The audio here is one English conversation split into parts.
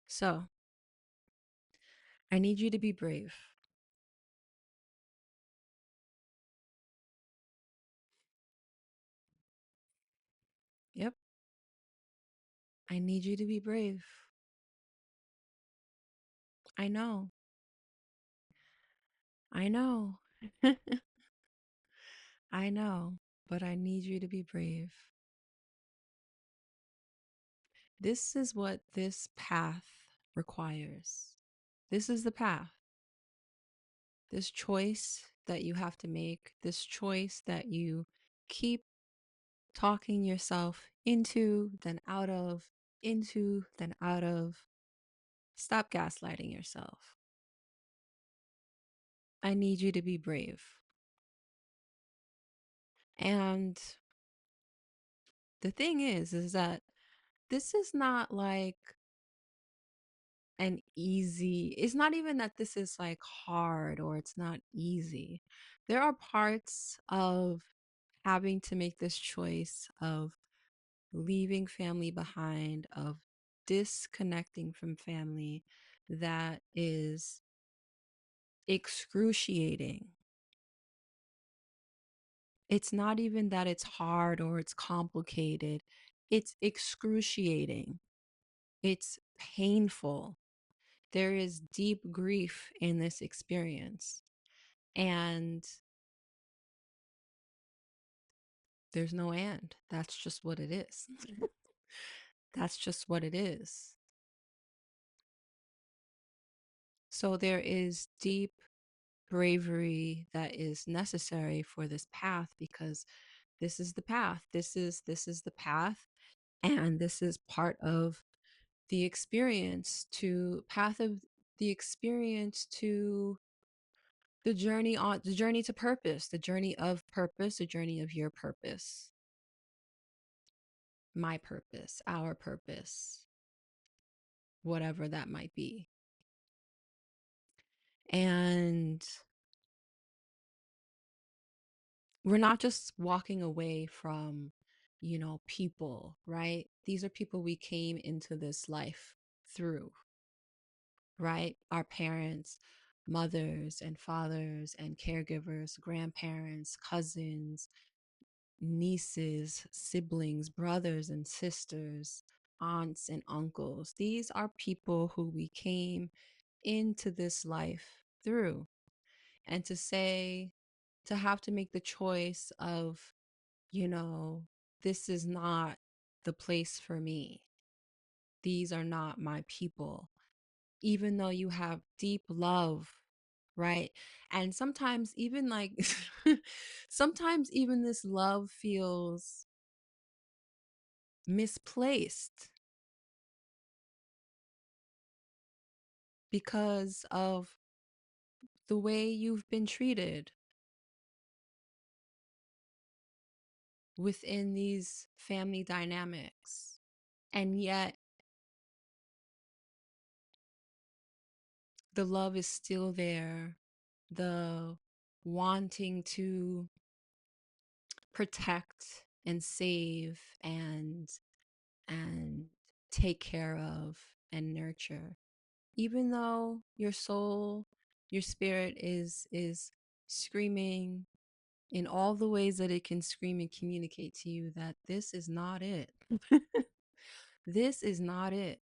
So, I need you to be brave. Yep. I need you to be brave. I know. I know. I know. But I need you to be brave. This is what this path requires. This is the path. This choice that you have to make, this choice that you keep talking yourself into, then out of, into, then out of. Stop gaslighting yourself. I need you to be brave. And the thing is that this is not like an easy, it's not even that this is like hard or it's not easy. There are parts of having to make this choice of leaving family behind, of disconnecting from family that is excruciating. It's not even that it's hard or it's complicated, it's excruciating. It's painful. There is deep grief in this experience. And there's no end. That's just what it is. That's just what it is. So there is deep bravery that is necessary for this path because this is the path. This is the path, and this is part of the experience to path of the experience to the journey to purpose, the journey of purpose, the journey of your purpose, my purpose, our purpose, whatever that might be. And we're not just walking away from, people, right? These are people we came into this life through, right? Our parents, mothers and fathers and caregivers, grandparents, cousins, nieces, siblings, brothers and sisters, aunts and uncles. These are people who we came into this life through. And to have to make the choice of, you know, this is not the place for me. These are not my people. Even though you have deep love, right? And sometimes even like, sometimes even this love feels misplaced because of the way you've been treated within these family dynamics. And yet the love is still there, the wanting to protect and save and take care of and nurture, even though your soul, your spirit is screaming in all the ways that it can scream and communicate to you that this is not it. This is not it.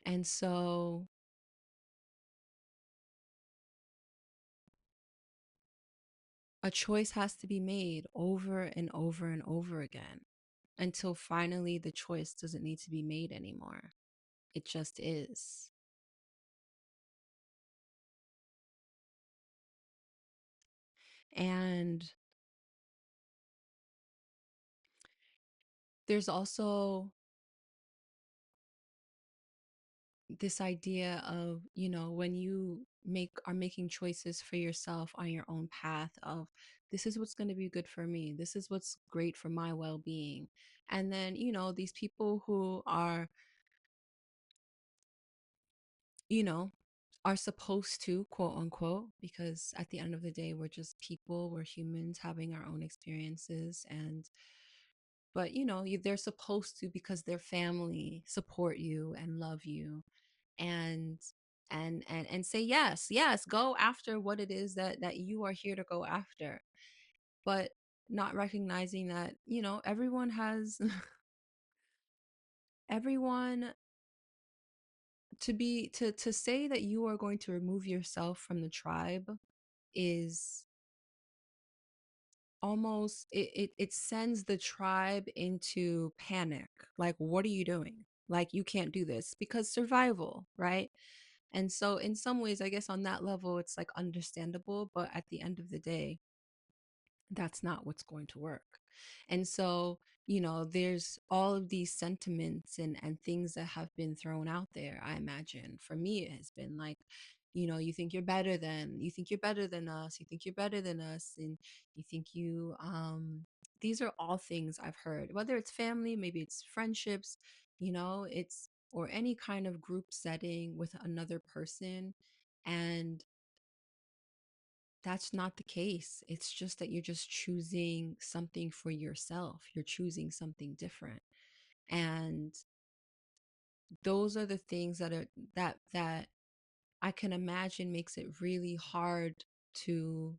And so a choice has to be made over and over and over again until finally the choice doesn't need to be made anymore. It just is. And there's also this idea of, when you are making choices for yourself on your own path of this is what's going to be good for me. This is what's great for my well-being. And then, these people who are, you know, are supposed to, quote unquote, because at the end of the day, we're just people, we're humans having our own experiences. And but they're supposed to, because their family support you and love you, and and say yes, yes, go after what it is that you are here to go after. But not recognizing that everyone has everyone, to say that you are going to remove yourself from the tribe is almost, it sends the tribe into panic. Like, what are you doing? Like, you can't do this, because survival, right? And so in some ways, I guess on that level it's like understandable, but at the end of the day, that's not what's going to work. And so, there's all of these sentiments and things that have been thrown out there. I imagine for me, it has been like, you think you're better than us, you think you're better than us, and you think these are all things I've heard, whether it's family, maybe it's friendships, it's, or any kind of group setting with another person. And that's not the case. It's just that you're just choosing something for yourself. You're choosing something different. And those are the things that I can imagine makes it really hard to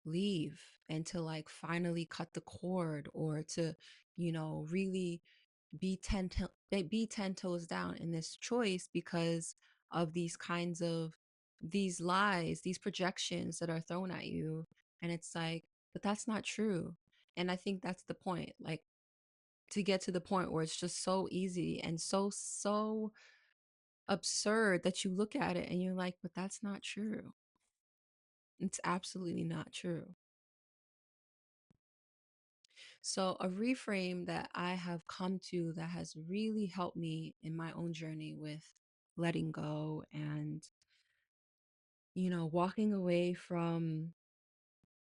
leave, and to like finally cut the cord, or to, really be 10 toes down in this choice, because of these kinds of, these lies, these projections that are thrown at you. And it's like, but that's not true. And I think that's the point, like, to get to the point where it's just so easy and so absurd that you look at it and you're like, but that's not true. It's absolutely not true. So, a reframe that I have come to that has really helped me in my own journey with letting go and, walking away from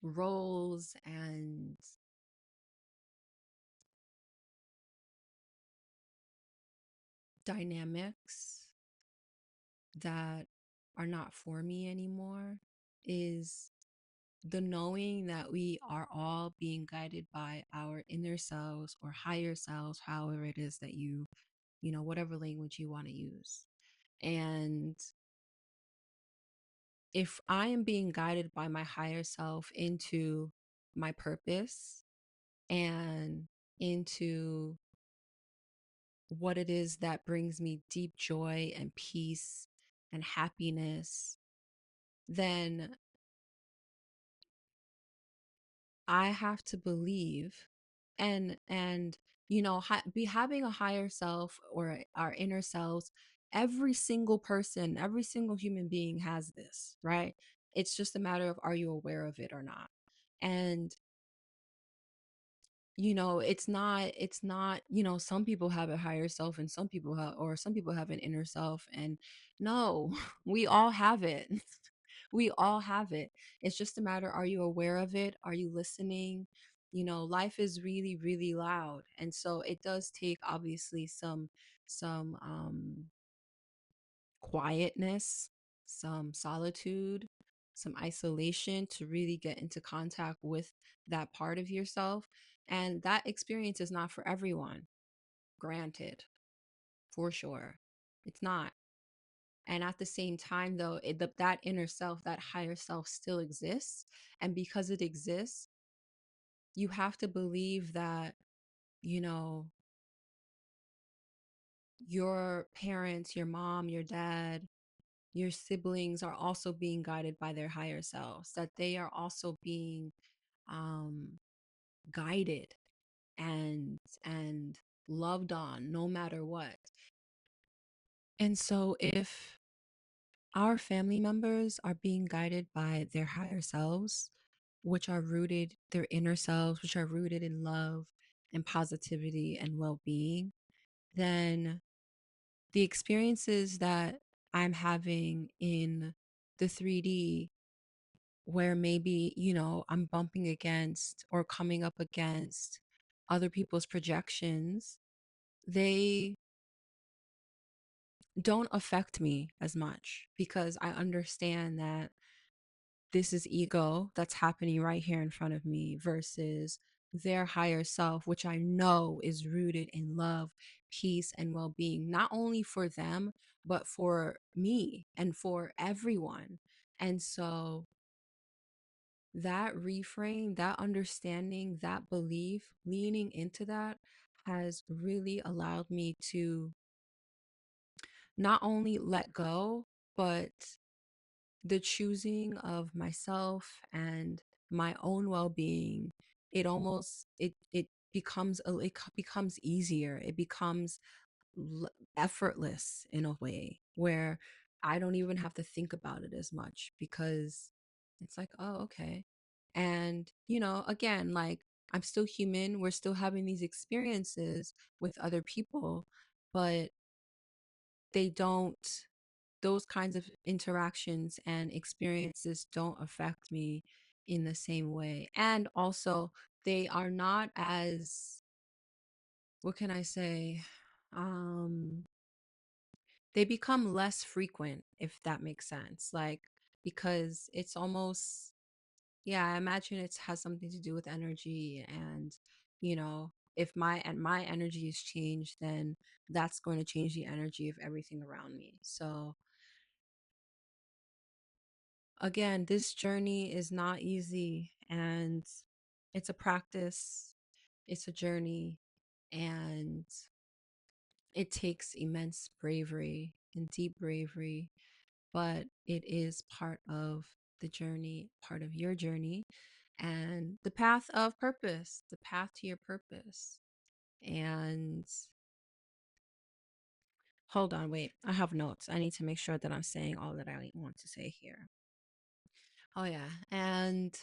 roles and dynamics that are not for me anymore, is the knowing that we are all being guided by our inner selves or higher selves, however it is that whatever language you want to use. And if I am being guided by my higher self into my purpose and into what it is that brings me deep joy and peace and happiness, then I have to believe, and be having a higher self or our inner selves. Every single person, every single human being has this, right? It's just a matter of, are you aware of it or not? And it's not, some people have a higher self and some people have an inner self. And no, we all have it. We all have it. It's just a matter, are you aware of it? Are you listening? Life is really, really loud. And so it does take, obviously, some quietness, some solitude, some isolation to really get into contact with that part of yourself. And that experience is not for everyone, granted, for sure. It's not. And at the same time, though, that inner self, that higher self still exists. And because it exists, you have to believe that, you know, your parents, your mom, your dad, your siblings are also being guided by their higher selves, that they are also being um, guided and loved on no matter what. And so if our family members are being guided by their higher selves, which are rooted, their inner selves, which are rooted in love and positivity and well being, then the experiences that I'm having in the 3D, where maybe, I'm bumping against or coming up against other people's projections, they don't affect me as much, because I understand that this is ego that's happening right here in front of me versus their higher self, which I know is rooted in love, peace, and well being, not only for them, but for me and for everyone. And so that reframe, that understanding, that belief, leaning into that has really allowed me to not only let go, but the choosing of myself and my own well-being, it becomes becomes easier. It becomes effortless in a way where I don't even have to think about it as much because it's like, oh, okay. And, again, like I'm still human. We're still having these experiences with other people, but they don't, those kinds of interactions and experiences don't affect me in the same way. And also, they are not as, what can I say? Um, they become less frequent, if that makes sense. Like, because it's almost, yeah, I imagine it has something to do with energy. And, if my energy is changed, then that's going to change the energy of everything around me. So, again, this journey is not easy, and it's a practice, it's a journey, and it takes immense bravery and deep bravery, but it is part of the journey, part of your journey, and the path of purpose, the path to your purpose. And hold on, wait, I have notes. I need to make sure that I'm saying all that I want to say here. Oh, yeah. And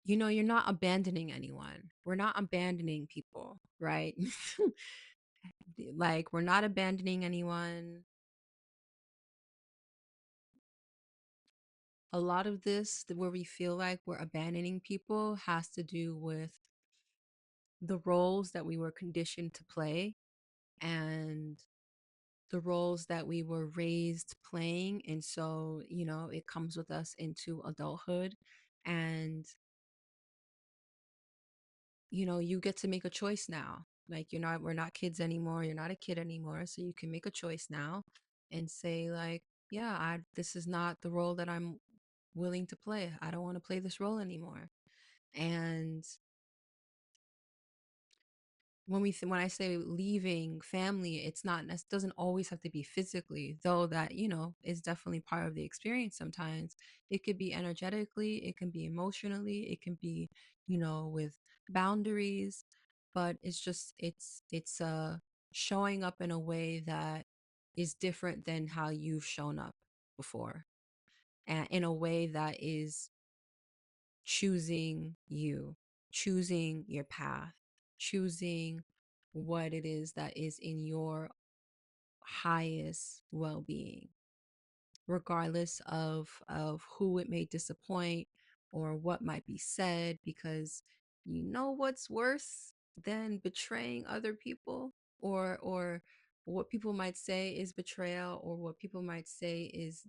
you're not abandoning anyone. We're not abandoning people, right? Like, we're not abandoning anyone. A lot of this, where we feel like we're abandoning people, has to do with the roles that we were conditioned to play and the roles that we were raised playing. And so, it comes with us into adulthood. And you get to make a choice now. Like, we're not kids anymore. You're not a kid anymore. So you can make a choice now and say, like, yeah, this is not the role that I'm willing to play. I don't want to play this role anymore. And when I say leaving family, it's not, it doesn't always have to be physically, though that, is definitely part of the experience sometimes. It could be energetically, it can be emotionally, it can be, with boundaries, but it's showing up in a way that is different than how you've shown up before, and in a way that is choosing you, choosing your path, choosing what it is that is in your highest well-being, regardless of who it may disappoint or what might be said, because what's worse than betraying other people, or what people might say is betrayal, or what people might say is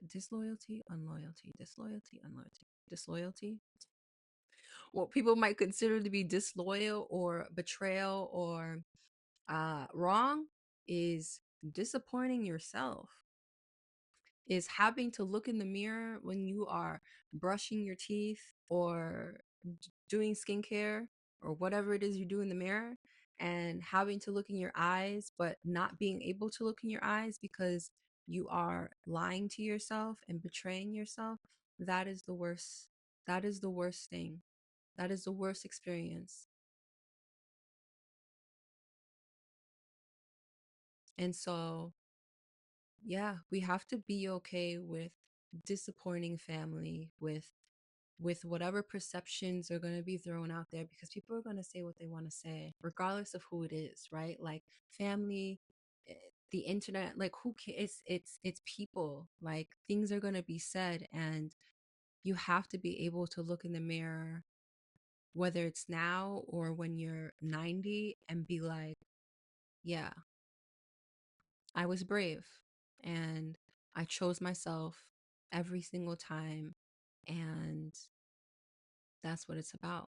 disloyalty, unloyalty, disloyalty, unloyalty, disloyalty, what people might consider to be disloyal or betrayal or wrong, is disappointing yourself, is having to look in the mirror when you are brushing your teeth or doing skincare or whatever it is you do in the mirror, and having to look in your eyes but not being able to look in your eyes because you are lying to yourself and betraying yourself. That is the worst. That is the worst thing. That is the worst experience. And so, yeah, we have to be okay with disappointing family, with whatever perceptions are going to be thrown out there, because people are going to say what they want to say regardless of who it is, right? Like, family, eh, the internet, like, who cares? It's people. Like, things are going to be said, and you have to be able to look in the mirror, whether it's now or when you're 90, and be like, yeah, I was brave, and I chose myself every single time. And that's what it's about.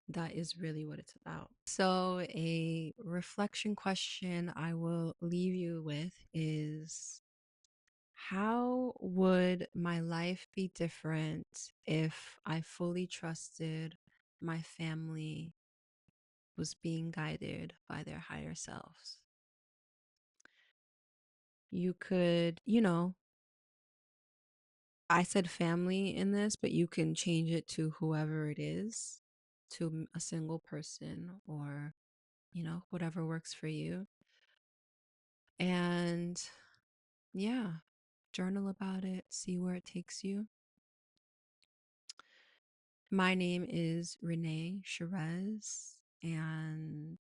That is really what it's about. So, a reflection question I will leave you with is, how would my life be different if I fully trusted my family was being guided by their higher selves? You could, I said family in this, but you can change it to whoever it is, to a single person, or, whatever works for you. And yeah, journal about it, see where it takes you. My name is Renee Sherez, and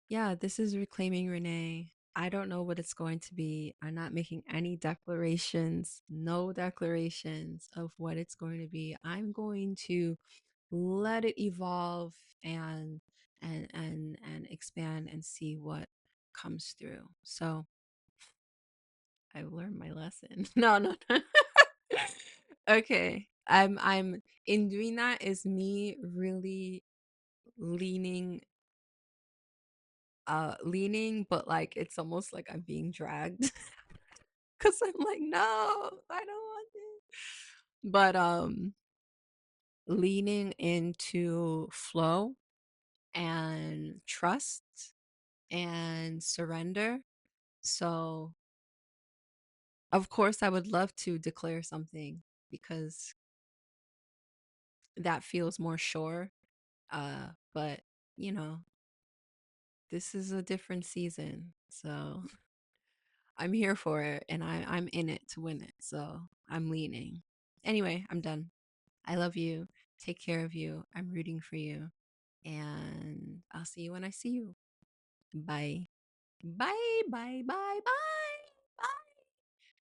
yeah, this is Reclaiming Renee. I don't know what it's going to be. I'm not making any declarations, no declarations of what it's going to be. I'm going to let it evolve and expand and see what comes through. So I've learned my lesson. No, no, no. Okay. I'm in doing that is me really leaning leaning, but like it's almost like I'm being dragged because I'm like, no, I don't want it. But leaning into flow and trust and surrender. So of course I would love to declare something because that feels more sure. But you know, this is a different season. So I'm here for it and I'm in it to win it. So I'm leaning. Anyway, I'm done. I love you. Take care of you. I'm rooting for you. And I'll see you when I see you. Bye. Bye. Bye. Bye. Bye.